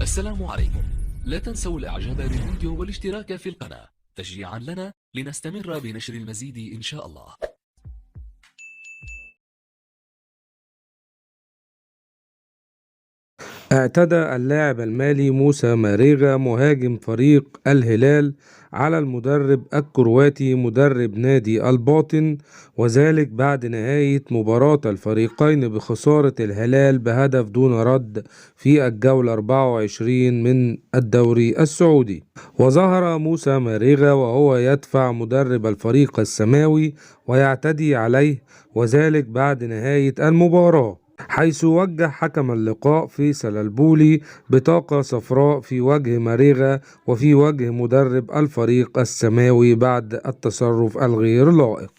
السلام عليكم. لا تنسوا الاعجاب بالفيديو والاشتراك في القناة تشجيعا لنا لنستمر بنشر المزيد ان شاء الله. اعتدى اللاعب المالي موسى ماريغا مهاجم فريق الهلال على المدرب الكرواتي مدرب نادي الباطن، وذلك بعد نهاية مباراة الفريقين بخسارة الهلال بهدف دون رد في الجولة 24 من الدوري السعودي. وظهر موسى ماريغا وهو يدفع مدرب الفريق السماوي ويعتدي عليه، وذلك بعد نهاية المباراة، حيث وجه حكم اللقاء فيصل البولي بطاقة صفراء في وجه ماريغا وفي وجه مدرب الفريق السماوي بعد التصرف الغير لائق.